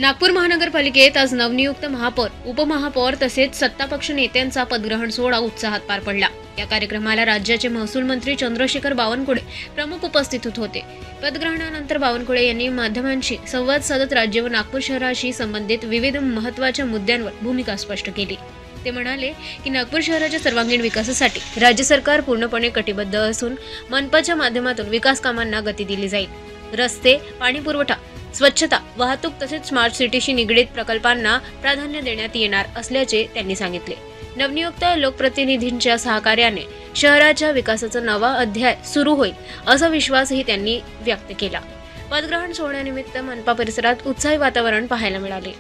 नागपूर महानगरपालिकेत आज नवनियुक्त महापौर, उपमहापौर तसेच सत्तापक्ष नेत्यांचा पदग्रहण सोहळा उत्साहात पार पडला। या कार्यक्रमाला राज्याचे महसूल मंत्री चंद्रशेखर बावनकुळे प्रमुख उपस्थित होते। पदग्रहणानंतर बावनकुळे यांनी माध्यमांशी संवाद साधत राज्य व नागपूर शहराशी संबंधित विविध महत्त्वाच्या मुद्द्यांवर भूमिका स्पष्ट केली। ते म्हणाले की नागपूर शहराच्या सर्वांगीण विकासासाठी राज्य सरकार पूर्णपणे कटिबद्ध असून मनपाच्या माध्यमातून विकास कामांना गती दिली जाईल। रस्ते, पाणी पुरवठा, स्वच्छता, वाहतूक तसेच स्मार्ट सिटीशी निगडीत प्रकल्पांना प्राधान्य देण्यात येणार असल्याचे त्यांनी सांगितले। नवनियुक्त लोकप्रतिनिधींच्या सहकार्याने शहराच्या विकासाचा नवा अध्याय सुरू होईल असा विश्वासही त्यांनी व्यक्त केला। पदग्रहण सोहळ्यानिमित्त मनपा परिसरात उत्साही वातावरण पाहायला मिळाले।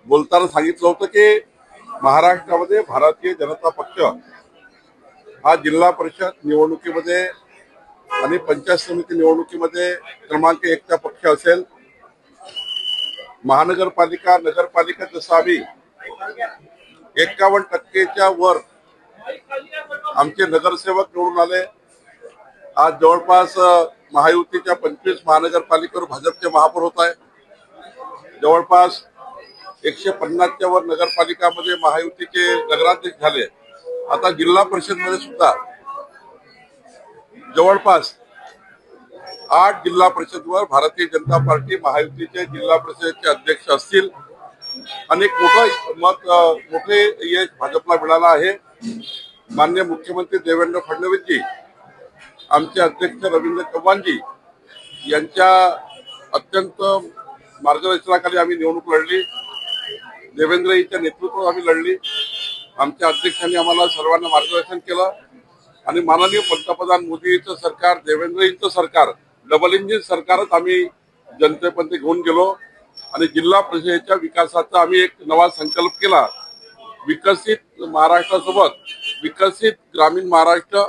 बोलताना सांगितलं होतं की महाराष्ट्रामध्ये भारतीय जनता पक्ष हा जिल्हा परिषद निवडणुकीमध्ये आणि पंचायत समिती निवडणुकीमध्ये क्रमांक 1 चा पक्ष असेल। महानगरपालिका, नगरपालिका जसं आम्ही 51% वर आमचे नगरसेवक निवडून आले। आज जवळपास महायुतीच्या 25 महानगरपालिकेवर भाजपचे महापौर होत आहे। जवळपास 150च्या वर नगरपालिकामध्ये महायुतीचे नगराध्यक्ष झाले। आता जिल्हा परिषद मध्ये सुद्धा जवळपास 8 जिल्हा परिषदवर भारतीय जनता पार्टी महायुतीचे जिल्हा परिषदेचे अध्यक्ष असतील। अनेक मोठे यश भाजपला मिळाला आहे। माननीय मुख्यमंत्री देवेंद्र फडणवीसजी, आमचे अध्यक्ष रवींद्र चव्हाणजी यांच्या अत्यंत मार्गदर्शनाखाली आम्ही निवडणूक लढली। देवेंद्रजीच्या नेतृत्वात आम्ही लढली। आमच्या अध्यक्षांनी आम्हाला सर्वांना मार्गदर्शन केलं आणि माननीय पंतप्रधान मोदींचं सरकार, देवेंद्रजींचं सरकार, डबल इंजिन सरकारच आम्ही जनतेपर्यंत घेऊन गेलो आणि जिल्हा परिषदेच्या विकासाचा आम्ही एक नवा संकल्प केला। विकसित महाराष्ट्रासोबत विकसित ग्रामीण महाराष्ट्र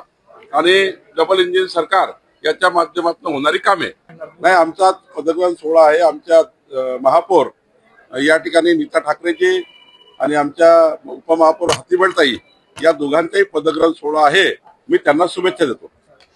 आणि डबल इंजिन सरकार याच्या माध्यमातून होणारी कामे। नाही, आमचा पदग्रहण सोहळा आहे। आमच्या महापौर या ठिकाणी नीता ठाकरेजी आणि आमच्या उपमहापौर हाथीबेडताई या दोघांचाही पदग्रहण सोहळा आहे। मी त्यांना शुभेच्छा देतो।